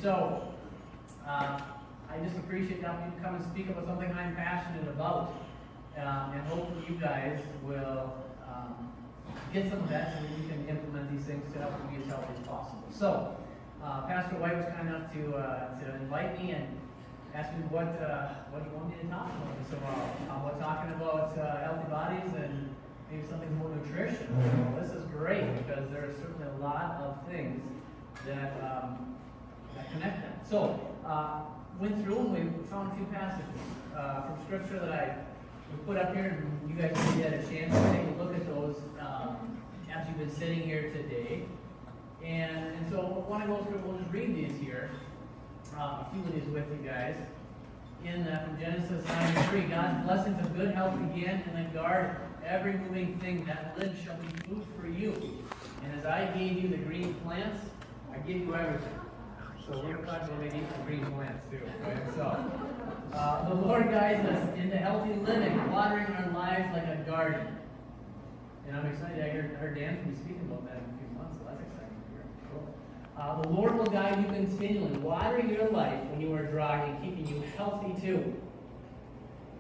So, I just appreciate the opportunity to come and speak about something I'm passionate about. And hopefully you guys will get some of that so that you can implement these things to help you be as healthy as possible. So, Pastor White was kind enough to invite me and ask me what you want me to talk about this tomorrow. We're talking about healthy bodies and maybe something more nutrition. Well, this is great because there are certainly a lot of things that connect them. So, went through and we found a few passages from Scripture that we put up here, and you guys maybe had a chance to take a look at those after you've been sitting here today. And so I want to go through, we'll just read these here, a few of these with you guys. From Genesis 9:3, God's blessings of good health began in the garden. Every moving thing that lives shall be food for you. And as I gave you the green plants, I give you everything. So we're going to talk about maybe some green plants too. Right? So, the Lord guides us into healthy living, watering our lives like a garden. And I'm excited. I heard Dan be speaking about that in a few months, so that's exciting to hear. Cool. The Lord will guide you continually, watering your life when you are dry and keeping you healthy too.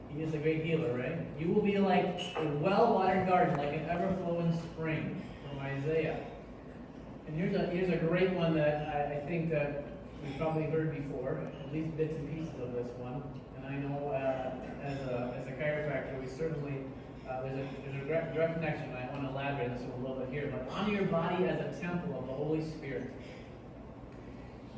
He is a great healer, right? You will be like a well-watered garden, like an ever-flowing spring, from Isaiah. And here's a great one that I think that we've probably heard before, at least bits and pieces of this one. And I know as a chiropractor, we certainly, there's a direct connection. I want to elaborate on this a little bit here. But honor your body as a temple of the Holy Spirit.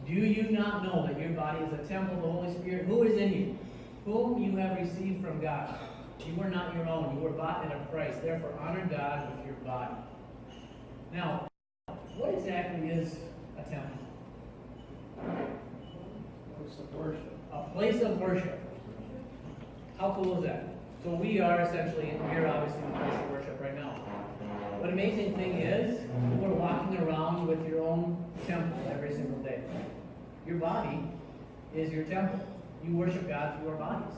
Do you not know that your body is a temple of the Holy Spirit? Who is in you? Whom you have received from God. You are not your own. You were bought at a price. Therefore, honor God with your body. Now, what exactly is a temple? Place of worship. A place of worship. How cool is that? So we are essentially, we're obviously in a place of worship right now. What amazing thing is, we're walking around with your own temple every single day. Your body is your temple. You worship God through our bodies.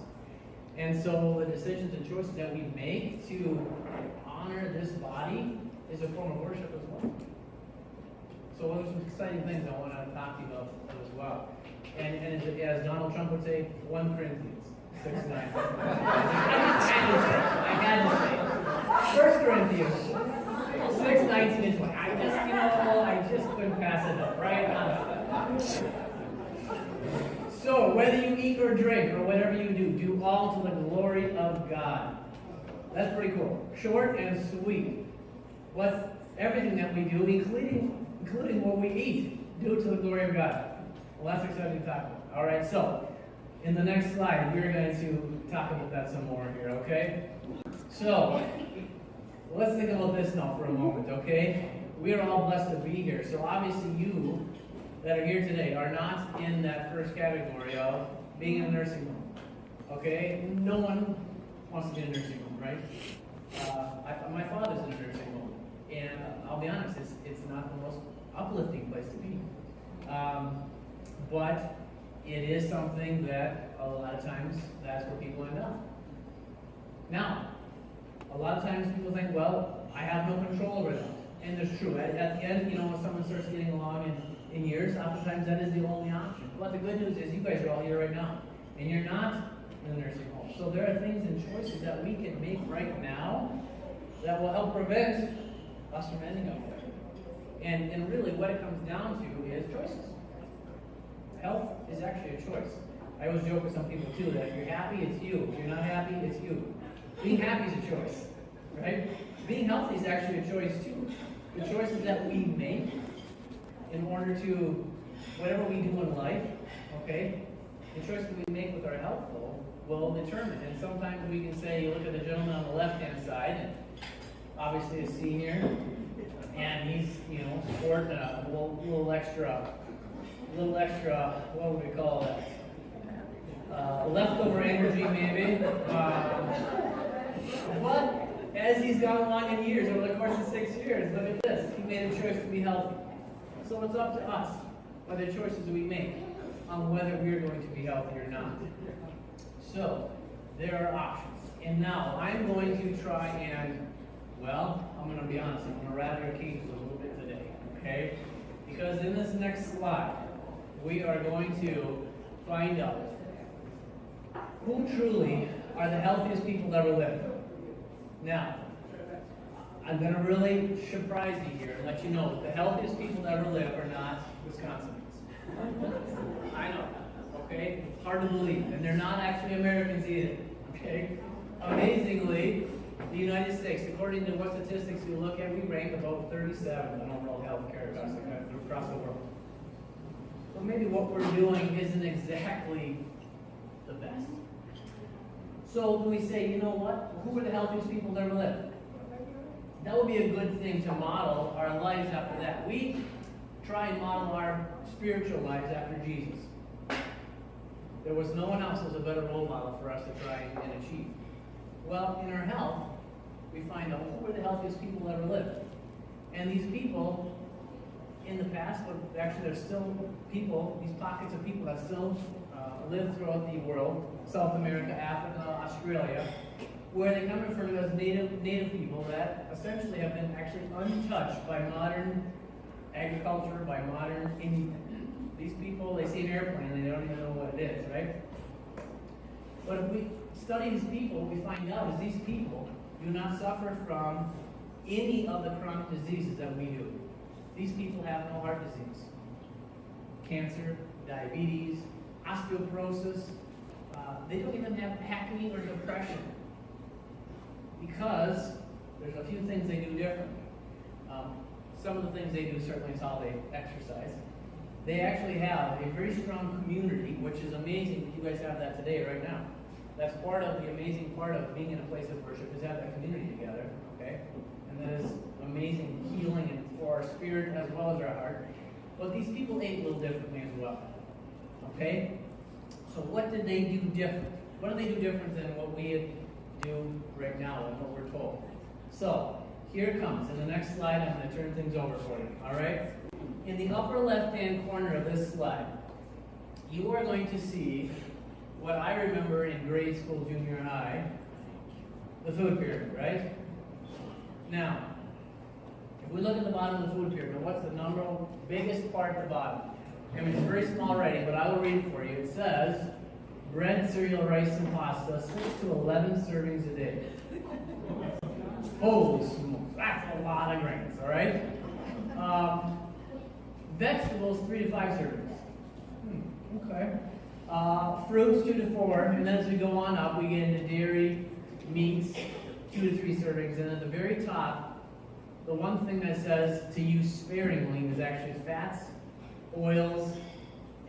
And so the decisions and choices that we make to honor this body is a form of worship as well. So there's some exciting things I want to talk to you about as well. And as Donald Trump would say, 1 Corinthians 6:9. I had to say. 1 Corinthians 6:19 and 20. I just couldn't pass it up, right? So, whether you eat or drink or whatever you do all to the glory of God. That's pretty cool. Short and sweet. Everything that we do, including what we eat, do it to the glory of God. Well, that's exciting to talk about. All right, so in the next slide, we're going to talk about that some more here, okay? So, let's think about this now for a moment, okay? We are all blessed to be here. So obviously you that are here today are not in that first category of being in a nursing home, okay? No one wants to be in a nursing home, right? My father's in a nursing home, and I'll be honest, it's not the most uplifting place to be. But it is something that a lot of times that's where people end up. Now, a lot of times people think, well, I have no control over that. And it's true. At the end, when someone starts getting along in years, oftentimes that is the only option. But the good news is you guys are all here right now. And you're not in a nursing home. So there are things and choices that we can make right now that will help prevent us from ending up there. And really what it comes down to is choices. Health is actually a choice. I always joke with some people too that if you're happy, it's you. If you're not happy, it's you. Being happy is a choice, right? Being healthy is actually a choice too. The choices that we make in order to, whatever we do in life, okay, the choice that we make with our health though will determine. And sometimes we can say, you look at the gentleman on the left-hand side, and obviously a senior, and he's, sporting a little extra, what would we call that? Leftover energy maybe. But as he's gone along in years, over the course of 6 years, look at this. He made a choice to be healthy. So it's up to us by the choices we make on whether we're going to be healthy or not. So there are options. And now I'm going to try and, I'm going to be honest, I'm going to rattle your cages a little bit today, okay? Because in this next slide, we are going to find out who truly are the healthiest people that ever lived. Now, I'm going to really surprise you here and let you know that the healthiest people that ever live are not Wisconsinites. I know, okay? Hard to believe. And they're not actually Americans either, okay? Amazingly, the United States, according to what statistics you look at, we rank about 37 in overall health care across the world. But maybe what we're doing isn't exactly the best. So when we say, you know what, who are the healthiest people that ever lived? That would be a good thing to model our lives after that. We try and model our spiritual lives after Jesus. There was no one else who was a better role model for us to try and achieve. Well, in our health, we find out who were the healthiest people that ever lived. And these people, in the past, but actually there's still people, these pockets of people that still live throughout the world, South America, Africa, Australia, where they come referred to as native people that essentially have been actually untouched by modern agriculture, by modern anything. These people, they see an airplane and they don't even know what it is, right? But if we study these people, what we find out is these people do not suffer from any of the chronic diseases that we do. These people have no heart disease, cancer, diabetes, osteoporosis. They don't even have acne or depression because there's a few things they do differently. Some of the things they do certainly is how they exercise. They actually have a very strong community, which is amazing that you guys have that today, right now. That's part of the amazing part of being in a place of worship is have that community together, okay? And that is amazing healing and for our spirit as well as our heart. But these people ate a little differently as well, okay? So what did they do different? What do they do different than what we do right now and what we're told? So here it comes. In the next slide, I'm going to turn things over for you, all right? In the upper left-hand corner of this slide, you are going to see what I remember in grade school, junior high, the food pyramid, right? Now, if we look at the bottom of the food pyramid, what's the biggest part at the bottom? I mean, it's very small writing, but I will read it for you. It says, bread, cereal, rice, and pasta, 6 to 11 servings a day. Holy smokes, that's a lot of grains, all right? Vegetables, 3 to 5 servings. Okay. Fruits, 2 to 4, and then as we go on up, we get into dairy, meats, 2 to 3 servings, and at the very top, the one thing that says to use sparingly is actually fats, oils,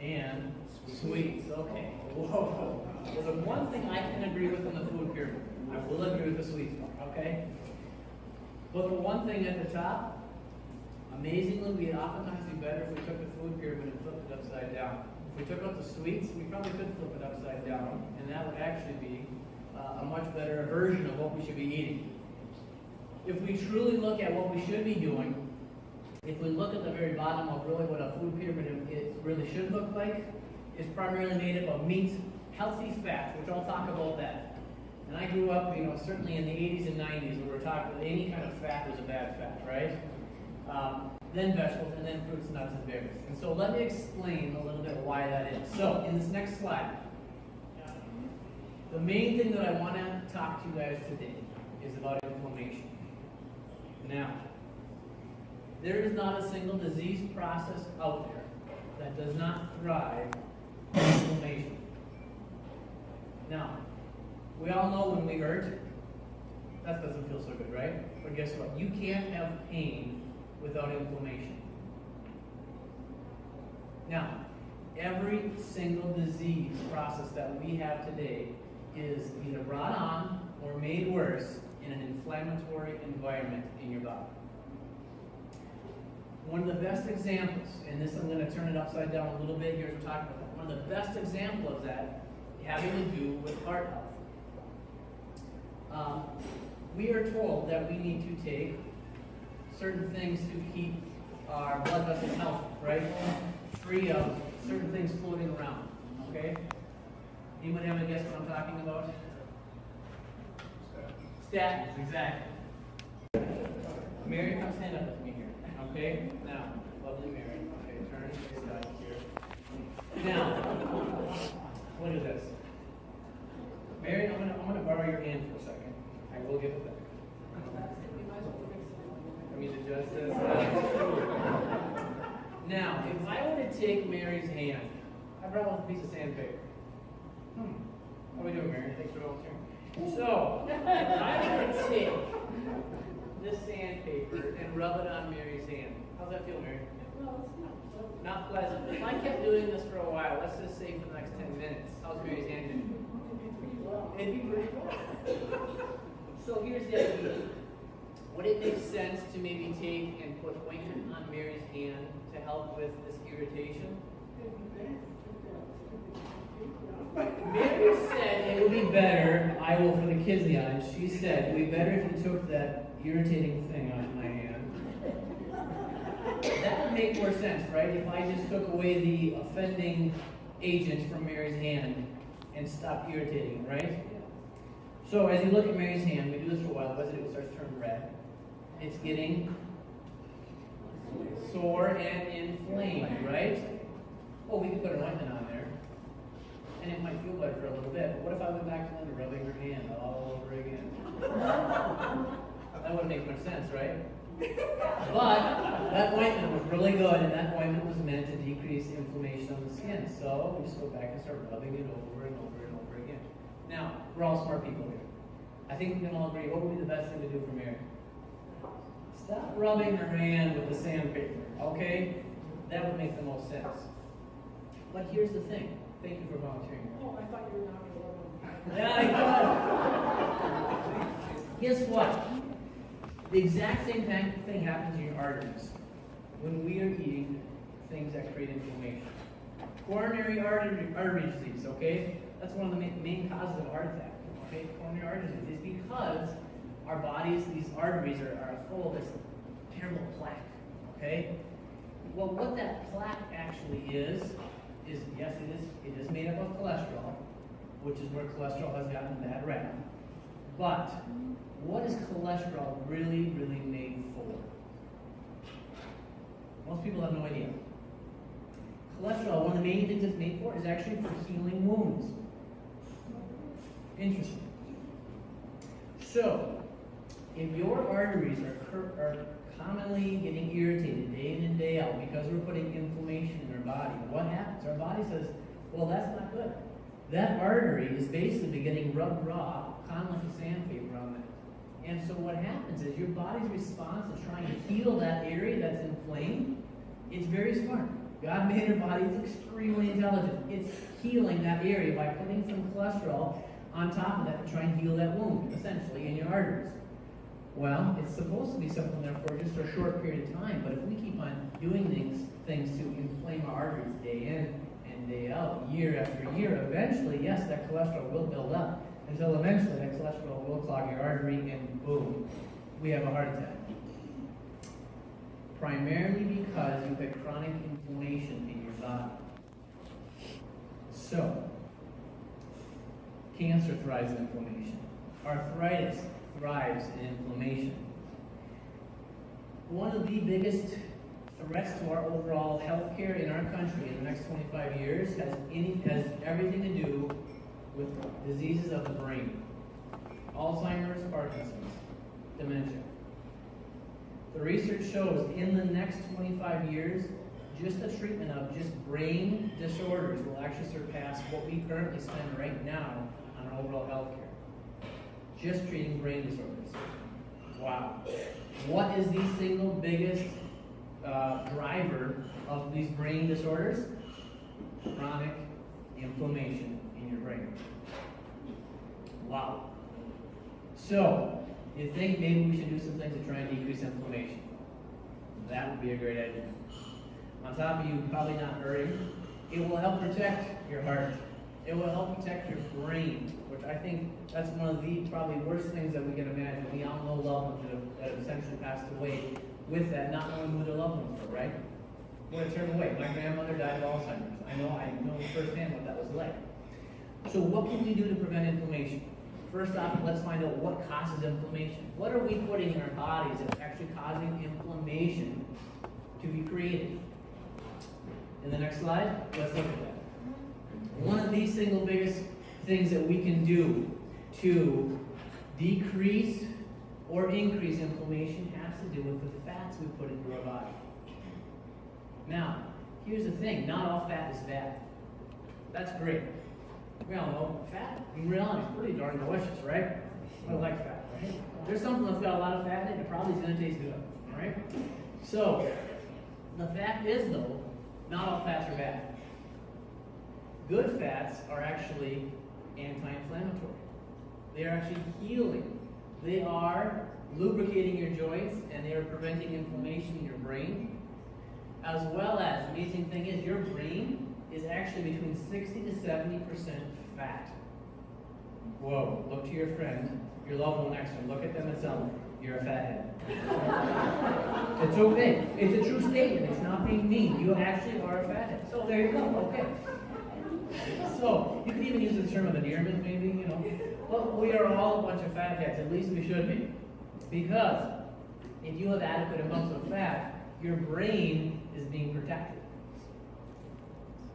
and sweets. Okay. Whoa. Well, the one thing I can agree with in the food pyramid, I will agree with the sweets part, okay? But the one thing at the top, amazingly, we'd oftentimes be better if we took the food pyramid and flipped it upside down. If we took out the sweets, we probably could flip it upside down, and that would actually be a much better version of what we should be eating. If we truly look at what we should be doing, if we look at the very bottom of really what a food pyramid really should look like, it's primarily made up of meats, healthy fats, which I'll talk about that. And I grew up, certainly in the 80s and 90s, where we're talking about any kind of fat was a bad fat, right? Then vegetables, and then fruits, nuts, and berries. And so let me explain a little bit why that is. So in this next slide, the main thing that I want to talk to you guys today is about inflammation. Now, there is not a single disease process out there that does not thrive on inflammation. Now, we all know when we hurt, that doesn't feel so good, right? But guess what? You can't have pain without inflammation. Now, every single disease process that we have today is either brought on or made worse in an inflammatory environment in your body. One of the best examples, and this I'm going to turn it upside down a little bit here as we're talking about that. One of the best examples of that having to do with heart health. We are told that we need to take certain things to keep our blood vessels healthy, right? Free of certain things floating around, okay? Anyone have a guess what I'm talking about? Statins, exactly. Mary, come stand up with me here, okay? Now, lovely Mary, okay, turn to your side here. Now, look at this. Mary, I'm gonna borrow your hand for a second. I will give it back. Let me adjust this. Now, if I were to take Mary's hand, I brought one piece of sandpaper. How are we doing, Mary? Thanks for volunteering. So, if I were to take this sandpaper and rub it on Mary's hand, how's that feel, Mary? Well, it's not Not pleasant. If I kept doing this for a while, let's just say for the next 10 minutes, how's Mary's hand doing? It'd be pretty well. So here's the idea. Would it make sense to maybe take and put ointment on Mary's hand to help with this irritation? Mary said it would be better, I will for the kids in the audience, she said it would be better if you took that irritating thing off my hand. That would make more sense, right? If I just took away the offending agent from Mary's hand and stopped irritating, right? So as you look at Mary's hand, we do this for a while, what does it do? It starts to turn red. It's getting sore and inflamed, right? Oh, we could put an ointment on there, and it might feel better for a little bit. But what if I went back to Linda rubbing her hand all over again? That wouldn't make much sense, right? But that ointment was really good, and that ointment was meant to decrease inflammation on the skin. So we just go back and start rubbing it over and over and over again. Now, we're all smart people here. I think we can all agree, what would be the best thing to do for Mary? Stop rubbing her hand with the sandpaper, okay? That would make the most sense. But here's the thing. Thank you for volunteering. Oh, I thought you were not going to Yeah, I know. Guess what? The exact same thing happens in your arteries when we are eating things that create inflammation. Coronary artery disease, okay? That's one of the main causes of heart attack, okay? Coronary artery disease is because our bodies, these arteries are full of this terrible plaque, okay? Well, what that plaque actually is yes, it is made up of cholesterol, which is where cholesterol has gotten a bad rap. But what is cholesterol really made for? Most people have no idea. Cholesterol, one of the main things it's made for is actually for healing wounds. Interesting. So, if your arteries are commonly getting irritated day in and day out because we're putting inflammation in our body, what happens? Our body says, well, that's not good. That artery is basically getting rubbed raw, kind of like a sandpaper on that. And so what happens is your body's response to trying to heal that area that's inflamed, it's very smart. God made our body, it's extremely intelligent. It's healing that area by putting some cholesterol on top of that to try and heal that wound, essentially, in your arteries. Well, it's supposed to be something there for just a short period of time, but if we keep on doing things to inflame our arteries day in and day out, year after year, eventually, yes, that cholesterol will build up, until eventually that cholesterol will clog your artery and boom, we have a heart attack. Primarily because you've had chronic inflammation in your body. So, cancer thrives in inflammation. Arthritis thrives in inflammation. One of the biggest threats to our overall health care in our country in the next 25 years has everything to do with diseases of the brain. Alzheimer's, Parkinson's, dementia. The research shows in the next 25 years, just the treatment of just brain disorders will actually surpass what we currently spend right now on our overall health care. Just treating brain disorders. Wow. What is the single biggest driver of these brain disorders? Chronic inflammation in your brain. Wow. So, you think maybe we should do some things to try and decrease inflammation? That would be a great idea. On top of you probably not hurting, it will help protect your heart. It will help protect your brain, which I think that's one of the probably worst things that we can imagine. We all know loved ones that have essentially passed away with that, not knowing who their loved ones were, right? What a terrible way. My grandmother died of Alzheimer's. I know firsthand what that was like. So what can we do to prevent inflammation? First off, let's find out what causes inflammation. What are we putting in our bodies that's actually causing inflammation to be created? In the next slide, let's look at that. One of the single biggest things that we can do to decrease or increase inflammation has to do with the fats we put into our body. Now, here's the thing, not all fat is bad. That's great. We all know fat, in reality, is pretty darn delicious, right? I like fat, right? There's something that's got a lot of fat in it, it probably is going to taste good, right? So, the fact is though, not all fats are bad. Good fats are actually anti-inflammatory. They are actually healing. They are lubricating your joints and they are preventing inflammation in your brain. As well as, the amazing thing is, your brain is actually between 60 to 70% fat. Whoa, look to your friend, your loved one next to him, look at them and tell them, you're a fathead. It's okay. It's a true statement. It's not being mean. You actually are a fathead. So there you go. Okay. So you can even use the term of endearment, maybe, you know. Well, we are all a bunch of fatheads. At least we should be. Because if you have adequate amounts of fat, your brain is being protected.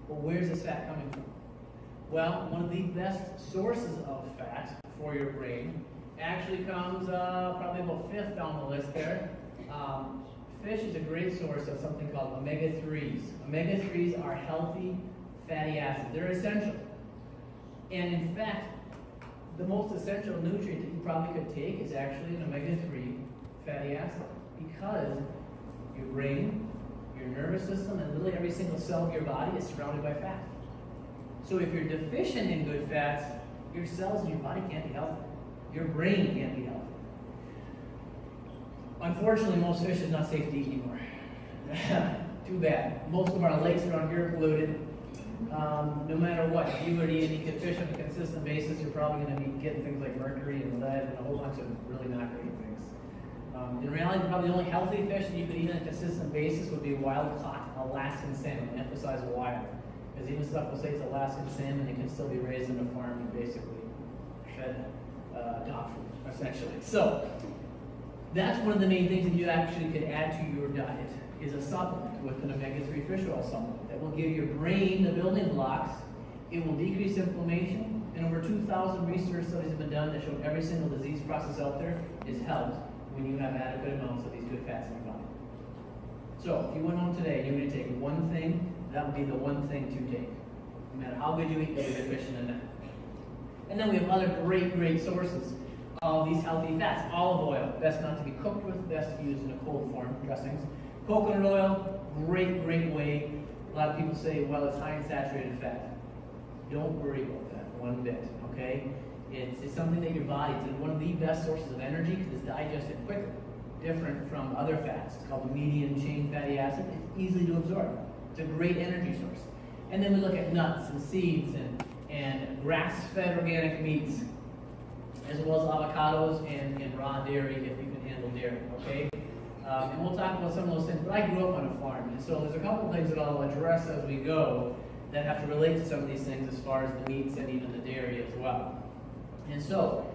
Well, where's this fat coming from? Well, one of the best sources of fat for your brain actually comes probably about 5th down the list there. Fish is a great source of something called omega-3s. Omega-3s are healthy fatty acids. They're essential. And in fact, the most essential nutrient that you probably could take is actually an omega-3 fatty acid, because your brain, your nervous system, and literally every single cell of your body is surrounded by fat. So if you're deficient in good fats, your cells in your body can't be healthy. Your brain can't be healthy. Unfortunately, most fish is not safe to eat anymore. Too bad. Most of our lakes around here are polluted. No matter what, if you were to eat any fish on a consistent basis, you're probably going to be getting things like mercury and lead and a whole bunch of really not great things. In reality, probably the only healthy fish that you could eat on a consistent basis would be wild-caught Alaskan salmon. I emphasize wild, because even stuff will say it's Alaskan salmon, it can still be raised in a farm and basically fed dog food, essentially. So that's one of the main things that you actually could add to your diet, is a supplement with an omega-3 fish oil supplement that will give your brain the building blocks. It will decrease inflammation, and over 2,000 research studies have been done that show every single disease process out there is helped when you have adequate amounts of these good fats in your body. So if you went home today and you were going to take one thing, that would be the one thing to take. No matter how good you eat, you'll be deficient in that. And then we have other great sources of these healthy fats. Olive oil, best not to be cooked with, best to use in a cold form, dressings. Coconut oil, great way. A lot of people say, well, it's high in saturated fat. Don't worry about that one bit, okay? It's something that your body, it's one of the best sources of energy because it's digested quicker, different from other fats. It's called the medium chain fatty acid. It's easy to absorb. It's a great energy source. And then we look at nuts and seeds and grass-fed organic meats, as well as avocados and raw dairy if you can handle dairy, okay? And we'll talk about some of those things, but I grew up on a farm, and so there's a couple things that I'll address as we go that have to relate to some of these things as far as the meats and even the dairy as well. And so,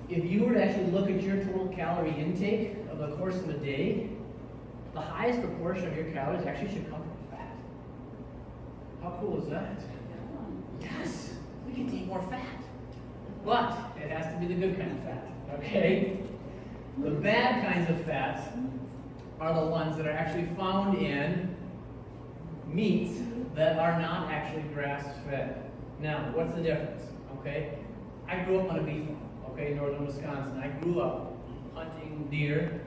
if you were to actually look at your total calorie intake over the course of a day, the highest proportion of your calories actually should come from fat. How cool is that? Yes, we can eat more fat. But it has to be the good kind of fat, okay? The bad kinds of fats are the ones that are actually found in meats that are not actually grass-fed. Now, what's the difference, okay? I grew up on a beef farm, okay, northern Wisconsin. I grew up hunting deer,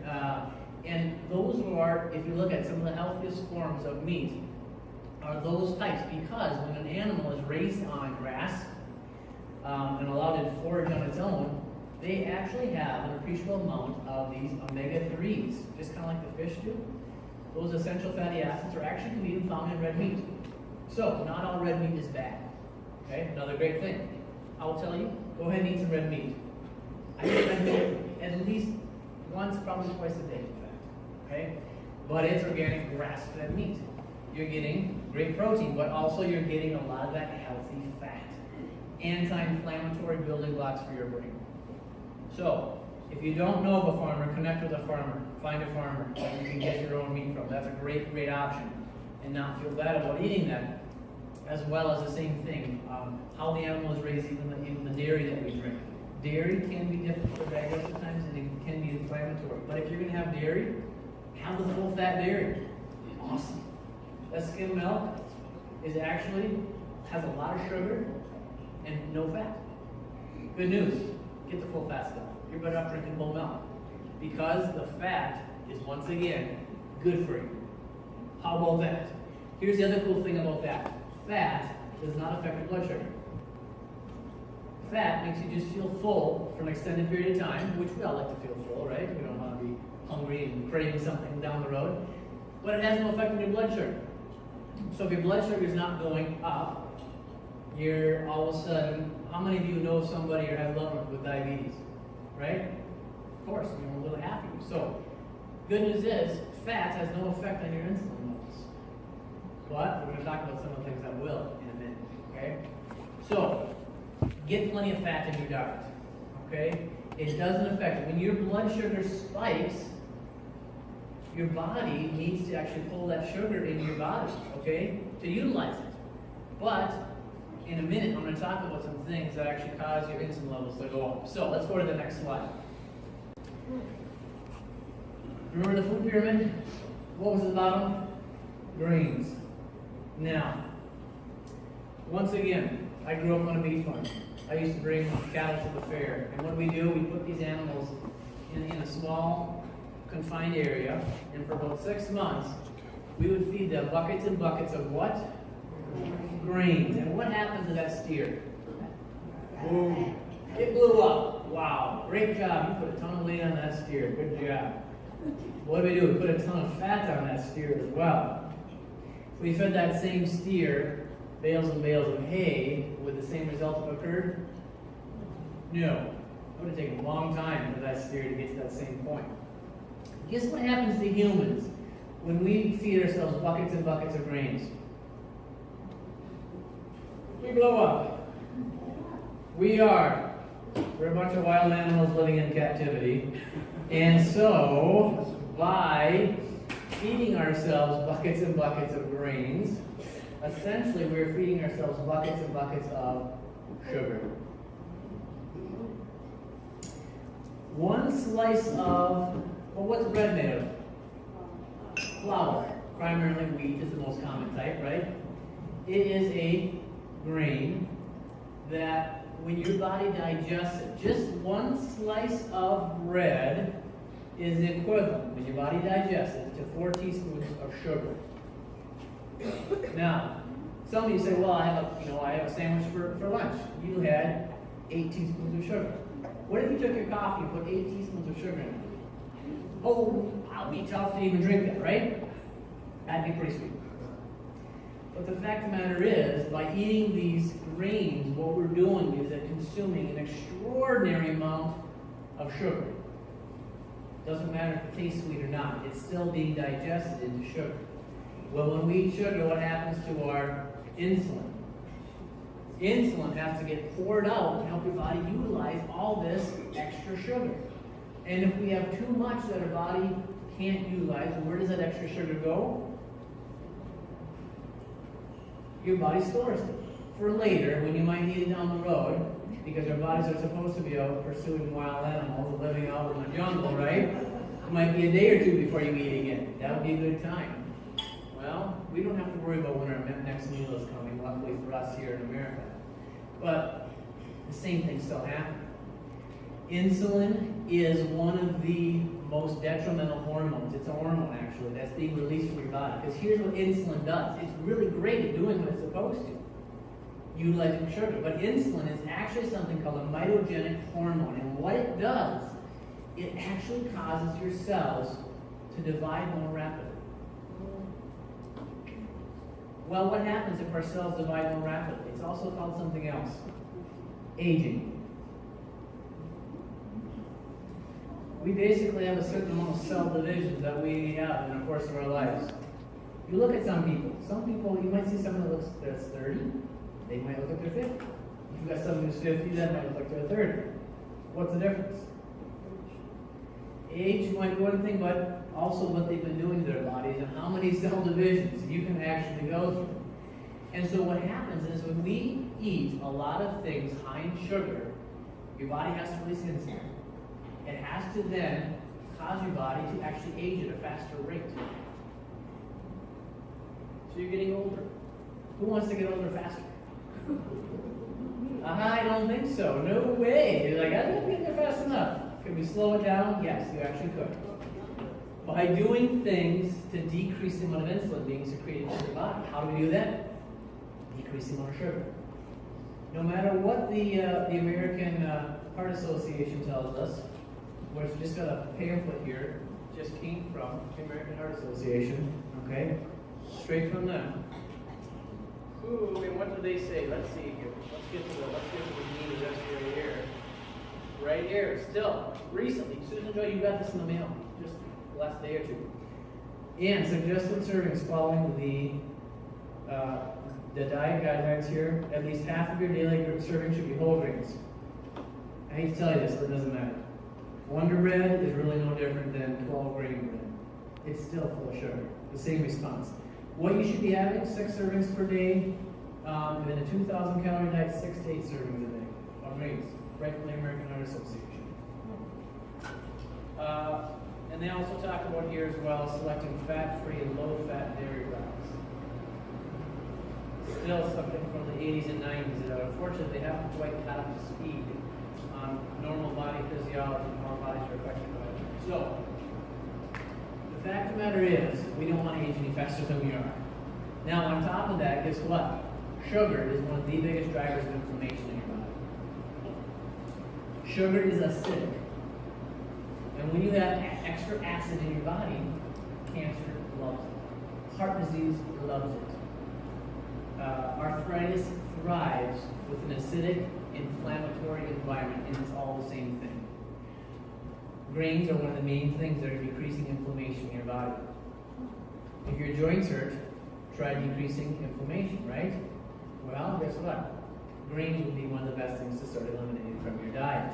and those are, if you look at some of the healthiest forms of meat, are those types, because when an animal is raised on grass and allowed to forage on its own, they actually have an appreciable amount of these omega-3s, just kind of like the fish do. Those essential fatty acids are actually can be found in red meat. So, not all red meat is bad. Okay, another great thing. I will tell you, go ahead and eat some red meat. I eat red meat at least once, probably twice a day, in fact. Okay? But it's organic grass-fed meat. You're getting great protein, but also you're getting a lot of that healthy fat. Anti-inflammatory building blocks for your brain. So, if you don't know of a farmer, connect with a farmer. Find a farmer that you can get your own meat from. That's a great option. and not feel bad about eating that. As well as the same thing, how the animal is raised, even the dairy that we drink. Dairy can be difficult to digest at times, and it can be inflammatory. But if you're going to have dairy, have the full fat dairy. Awesome. That skim milk is actually has a lot of sugar and no fat. Good news. Get the full fat stuff. You're better off drinking whole milk, because the fat is, once again, good for you. How about that? Here's the other cool thing about that. Fat does not affect your blood sugar. Fat makes you just feel full for an extended period of time, which we all like to feel full, right? We don't want to be hungry and craving something down the road. But it has no effect on your blood sugar. So if your blood sugar is not going up, you're all of a sudden, how many of you know somebody or have loved ones with diabetes? Right? Of course, a little half of you. So, good news is, fat has no effect on your insulin levels. But we're going to talk about some of the things that will in a minute. Okay? So, get plenty of fat in your diet. Okay? It doesn't affect it. When your blood sugar spikes, your body needs to actually pull that sugar into your body, okay, to utilize it. But in a minute, I'm going to talk about some things that actually cause your insulin levels to go up. So let's go to the next slide. Remember the food pyramid? What was the bottom? Grains. Now, once again, I grew up on a beef farm. I used to bring cattle to the fair. And what we do, we put these animals in a small, confined area, and for about 6 months, we would feed them buckets and buckets of what? Grains. And what happened to that steer? Boom. It blew up. Wow. Great job. You put a ton of weight on that steer. Good job. What do? We put a ton of fat on that steer as well. If we fed that same steer bales and bales of hay, would the same result have occurred? No. It would have taken a long time for that steer to get to that same point. Guess what happens to humans when we feed ourselves buckets and buckets of grains? We blow up. We're a bunch of wild animals living in captivity. And so, by feeding ourselves buckets and buckets of grains, essentially we're feeding ourselves buckets and buckets of sugar. One slice of, well, what's bread made of? Flour. Primarily wheat is the most common type, right? It is a grain that when your body digests it, just one slice of bread is equivalent, when your body digests it, to 4 teaspoons of sugar. Now, some of you say, well, I have a sandwich for lunch. You had 8 teaspoons of sugar. What if you took your coffee and put 8 teaspoons of sugar in it? Oh, I'll be tough to even drink that, right? That'd be pretty sweet. But the fact of the matter is, by eating these grains, what we're doing is that consuming an extraordinary amount of sugar. Doesn't matter if it tastes sweet or not, it's still being digested into sugar. Well, when we eat sugar, what happens to our insulin? Insulin has to get poured out to help your body utilize all this extra sugar. And if we have too much that our body can't utilize, where does that extra sugar go? Your body stores it for later when you might need it down the road, because our bodies are supposed to be out pursuing wild animals, living out in the jungle, right? It might be a day or two before you eat again. That would be a good time. Well, we don't have to worry about when our next meal is coming, luckily for us here in America. But the same thing still happens. Insulin is one of the most detrimental hormones. It's a hormone, actually, that's being released from your body. Because here's what insulin does. It's really great at doing what it's supposed to, utilizing sugar. But insulin is actually something called a mitogenic hormone. And what it does, it actually causes your cells to divide more rapidly. Well, what happens if our cells divide more rapidly? It's also called something else. Aging. We basically have a certain amount of cell divisions that we have in the course of our lives. You look at some people. Some people, you might see someone that's 30. They might look like they're 50. If you've got someone who's 50, that might look like they're 30. What's the difference? age might be one thing, but also what they've been doing to their bodies and how many cell divisions you can actually go through. And so what happens is when we eat a lot of things high in sugar, your body has to release insulin. It has to then cause your body to actually age at a faster rate. So you're getting older. Who wants to get older faster? I don't think so. No way. You're like, I'm not getting there fast enough. Can we slow it down? Yes, you actually could. By doing things to decrease the amount of insulin being secreted in your body. How do we do that? Decrease the amount of sugar. No matter what the American Heart Association tells us, which just got a pamphlet here, just came from the American Heart Association, okay? Straight from them. Ooh, and what do they say? Let's see here. Let's get to the meat of this right here. Right here, still, recently, Susan Joy, you got this in the mail, just the last day or two. And suggested servings following the diet guidelines here, at least half of your daily serving should be whole grains. I hate to tell you this, but it doesn't matter. Wonder Bread is really no different than 12 grain bread. It's still full of sugar. The same response. What you should be having, 6 servings per day, and a 2,000 calorie diet, 6 to 8 servings a day of grains, right from the American Heart Association. And they also talk about here as well, selecting fat-free and low-fat dairy products. Still something from the 80s and 90s that unfortunately they haven't quite caught up to speed on normal body physiology and how our bodies are affected by it. So, the fact of the matter is, we don't want to age any faster than we are. Now, on top of that, guess what? Sugar is one of the biggest drivers of inflammation in your body. Sugar is acidic. And when you have extra acid in your body, cancer loves it. Heart disease loves it. Arthritis thrives with an acidic, inflammatory environment, and it's all the same thing. Grains are one of the main things that are decreasing inflammation in your body. If your joints hurt, try decreasing inflammation, right? Well, guess what? Grains would be one of the best things to start eliminating from your diet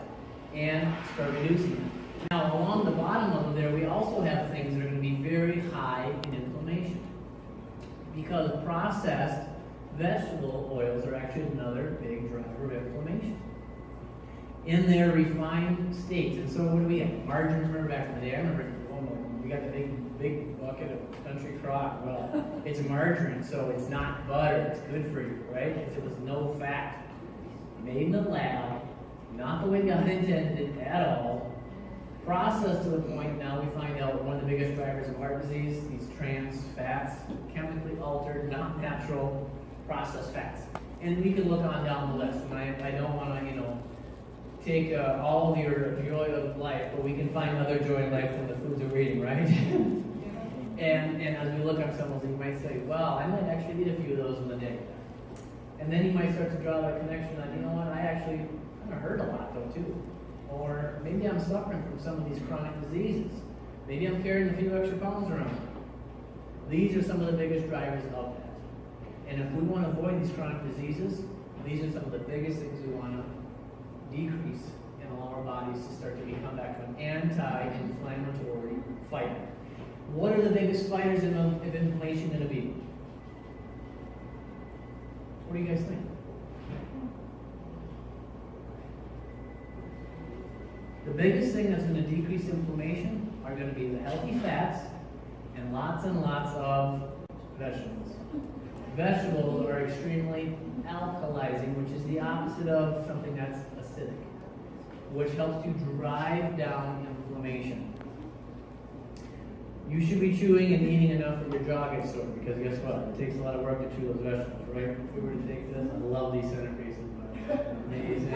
and start reducing them. Now, along the bottom of there, we also have things that are going to be very high in inflammation because processed vegetable oils are actually another big driver of inflammation in their refined states. And so what do we have? Margarine, remember back in the day? I remember, oh no, we got the big bucket of country crock. Well, it's margarine, so it's not butter. It's good for you, right? Because it was no fat. Made in the lab, not the way God intended it at all. Processed to the point now we find out one of the biggest drivers of heart disease, these trans fats, chemically altered, not natural, processed fats. And we can look on down the list, and I don't want to, take all of your joy of life, but we can find other joy in life from the foods that we're eating, right? and as we look on some of those, you might say, well, I might actually eat a few of those in the day. And then you might start to draw that connection on, you know what, I actually kind of hurt a lot though too. Or maybe I'm suffering from some of these chronic diseases. Maybe I'm carrying a few extra pounds around. These are some of the biggest drivers of that. And if we want to avoid these chronic diseases, these are some of the biggest things we want to decrease and allow our bodies to start to become back to an anti-inflammatory fighter. What are the biggest fighters of inflammation going to be? What do you guys think? The biggest thing that's going to decrease inflammation are going to be the healthy fats and lots of vegetables. Vegetables are extremely alkalizing, which is the opposite of something that's acidic, which helps to drive down inflammation. You should be chewing and eating enough that your jaw gets sore, because guess what? It takes a lot of work to chew those vegetables, right? If we were to take this, I love these centerpieces, but amazing.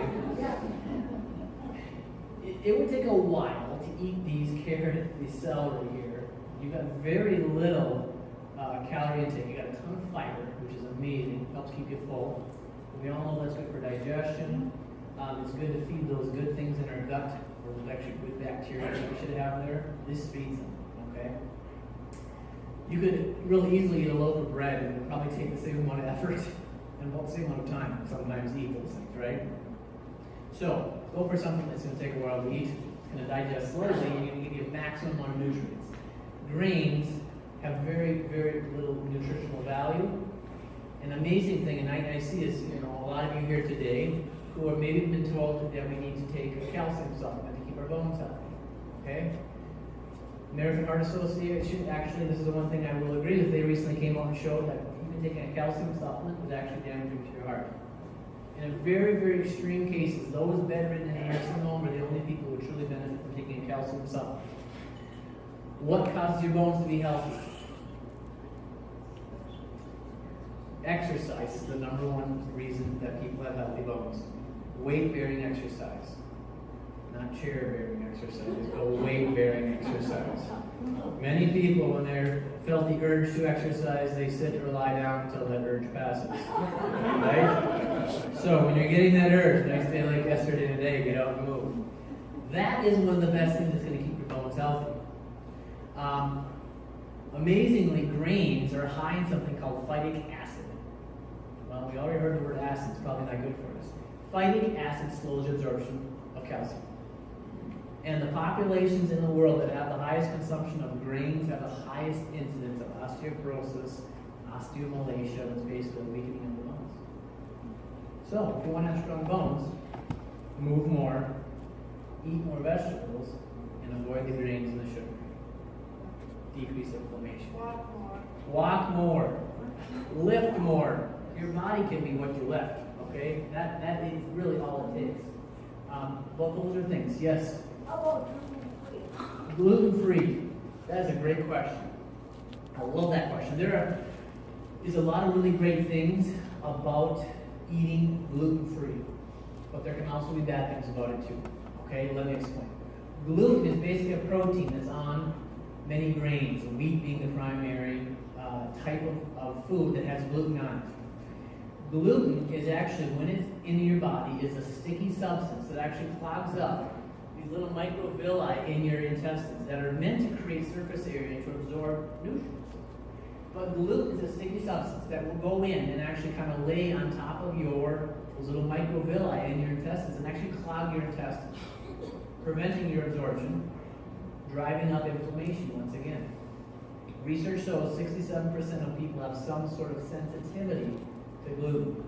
It would take a while to eat these carrots, these celery here. You've got very little calorie intake. You got a ton of fiber, which is amazing. Helps keep you full. We all know that's good for digestion. It's good to feed those good things in our gut, or those actually good bacteria that we should have there. This feeds them. Okay. You could really easily eat a loaf of bread, and it would probably take the same amount of effort and about the same amount of time. Sometimes eat those things, right? So go for something that's going to take a while to eat. going to digest slowly, and you're going to give you a maximum amount of nutrients. Grains have very, very little nutritional value. An amazing thing, and I see is, a lot of you here today who have maybe been told that we need to take a calcium supplement to keep our bones healthy. Okay? American Heart Association, actually, this is the one thing I will agree with. They recently came out and showed that even taking a calcium supplement was actually damaging to your heart. In very, very extreme cases, those bedridden and nursing home are the only people who truly benefit from taking a calcium supplement. What causes your bones to be healthy? Exercise is the number one reason that people have healthy bones. Weight-bearing exercise. Not chair-bearing exercise, but weight-bearing exercise. Many people, when they felt the urge to exercise, they sit or lie down until that urge passes. Right? So when you're getting that urge, next day like yesterday today, get out and move. That is one of the best things that's going to keep your bones healthy. Amazingly, grains are high in something called phytic acid. Well, we already heard the word acid. It's probably not good for us. Phytic acid slows the absorption of calcium. And the populations in the world that have the highest consumption of grains have the highest incidence of osteoporosis, osteomalacia, that's basically weakening of the bones. So, if you want to have strong bones, move more, eat more vegetables, and avoid the grains and the sugar. Decrease inflammation. Walk more. Walk more. Lift more. Your body can be what you lift. Okay? That is really all it takes. But those are things. Yes? How about gluten-free? Gluten-free. That is a great question. I love that question. There is a lot of really great things about eating gluten-free. But there can also be bad things about it too. Okay? Let me explain. Gluten is basically a protein that's on many grains, wheat being the primary type of food that has gluten on it. Gluten is actually, when it's in your body, is a sticky substance that actually clogs up these little microvilli in your intestines that are meant to create surface area to absorb nutrients. But gluten is a sticky substance that will go in and actually kind of lay on top of those little microvilli in your intestines and actually clog your intestines, preventing your absorption, driving up inflammation once again. Research shows 67% of people have some sort of sensitivity to gluten.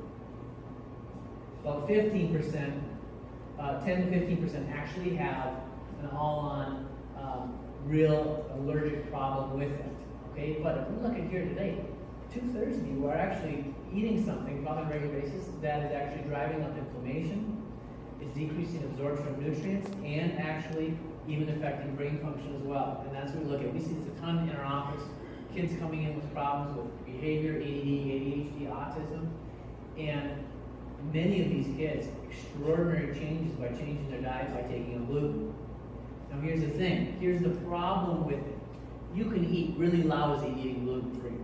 About 15%, 10 to 15% actually have an all-on real allergic problem with it. Okay, but if we look at here today, 2/3 of you are actually eating something on a regular basis that is actually driving up inflammation, it's decreasing absorption of nutrients, and actually even affecting brain function as well. And that's what we look at. We see this a ton in our office. Kids coming in with problems with behavior, ADD, ADHD, autism. And many of these kids, extraordinary changes by changing their diets by taking a gluten. Now here's the thing. Here's the problem with it. You can eat really lousy eating gluten-free.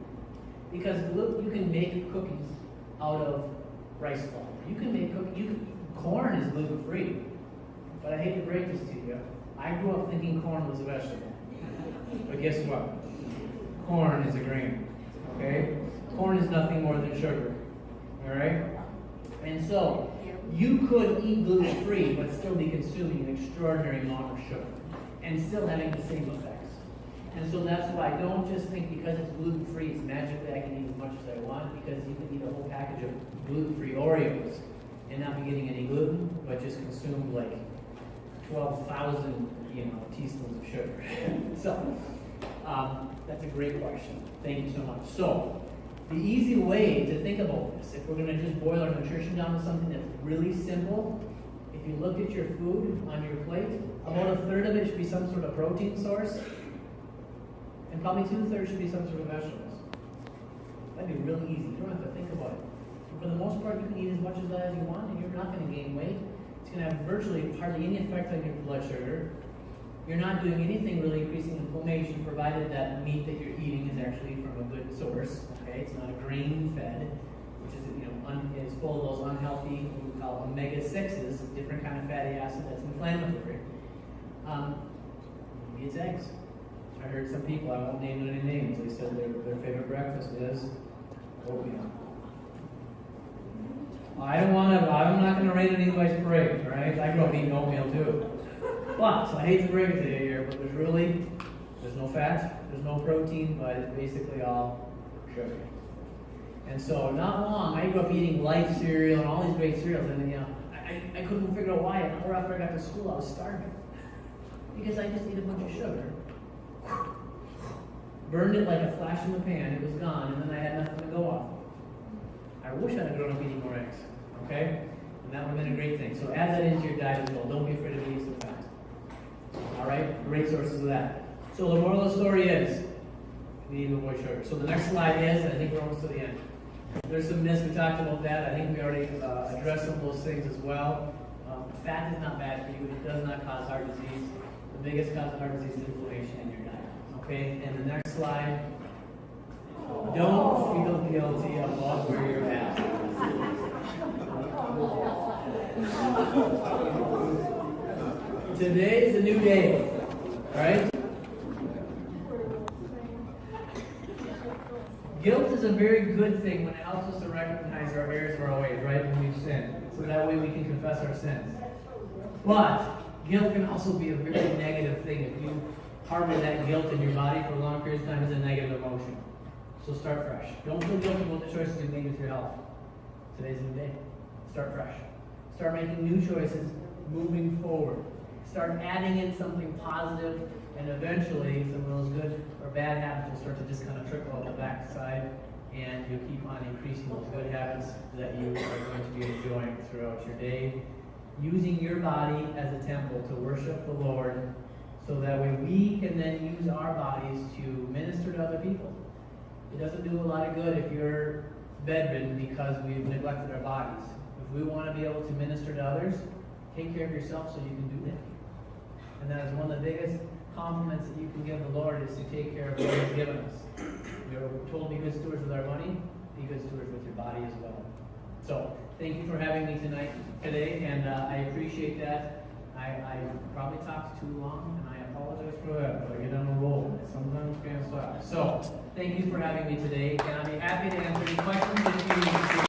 Because you can make cookies out of rice flour. You can make corn is gluten-free. But I hate to break this to you. I grew up thinking corn was a vegetable. But guess what? Corn is a grain. Okay? Corn is nothing more than sugar. Alright? And so, you could eat gluten-free but still be consuming an extraordinary amount of sugar and still having the same effects. And so that's why don't just think because it's gluten-free it's magically I can eat as much as I want, because you can eat a whole package of gluten-free Oreos and not be getting any gluten, but just consume like 12,000, teaspoons of sugar. So, that's a great question. Thank you so much. So, the easy way to think about this, if we're going to just boil our nutrition down to something that's really simple, if you look at your food on your plate, about 1/3 of it should be some sort of protein source, and probably 2/3 should be some sort of vegetables. That'd be really easy. You don't have to think about it. For the most part, you can eat as much of that as you want, and you're not going to gain weight. It's going to have virtually hardly any effect on your blood sugar. You're not doing anything really increasing inflammation, provided that meat that you're eating is actually from a good source. Okay, it's not a grain-fed, which is is full of those unhealthy, what we call omega-6s, different kind of fatty acid that's inflammatory. Maybe it's eggs. I heard some people, I won't name any names, they said their favorite breakfast is oatmeal. I'm not going to rain on anybody's parade, right? I grew up eating oatmeal too. But, so I hate to break it to you here, but there's no fat, there's no protein, but it's basically all sugar. And so, not long, I grew up eating Life cereal and all these great cereals, and I couldn't figure out why. An hour after I got to school, I was starving. Because I just ate a bunch of sugar. Burned it like a flash in the pan, it was gone, and then I had nothing to go off of. I wish I'd have grown up eating more eggs, okay? And that would have been a great thing. So add that into your diet as well. Don't be afraid of eating some fat. All right? Great sources of that. So the moral of the story is, we need to avoid sugar. So the next slide is, I think we're almost to the end. There's some myths, we talked about that. I think we already addressed some of those things as well. Fat is not bad for you. It does not cause heart disease. The biggest cause of heart disease is inflammation in your diet. Okay? And the next slide, don't feel guilty about where you're at. Today is a new day. Alright? Guilt is a very good thing when it helps us to recognize our errors of our ways, right? When we've sinned. So that way we can confess our sins. But guilt can also be a very negative thing. If you harbor that guilt in your body for a long period of time, it's a negative emotion. So start fresh. Don't feel guilty about the choices you made with your health. Today's a new day. Start fresh. Start making new choices, moving forward. Start adding in something positive, and eventually some of those good or bad habits will start to just kind of trickle out the backside, and you'll keep on increasing those good habits that you are going to be enjoying throughout your day. Using your body as a temple to worship the Lord, so that way we can then use our bodies to minister to other people. It doesn't do a lot of good if you're bedridden because we've neglected our bodies. If we want to be able to minister to others, take care of yourself so you can do that. And that is one of the biggest compliments that you can give the Lord, is to take care of what He's given us. We're told to be good stewards with our money, be good stewards with your body as well. So, thank you for having me today, and I appreciate that. I probably talked too long, and I apologize for that, but I get on a roll. Sometimes can't stop. So, thank you for having me today, and I'll be happy to answer any questions if you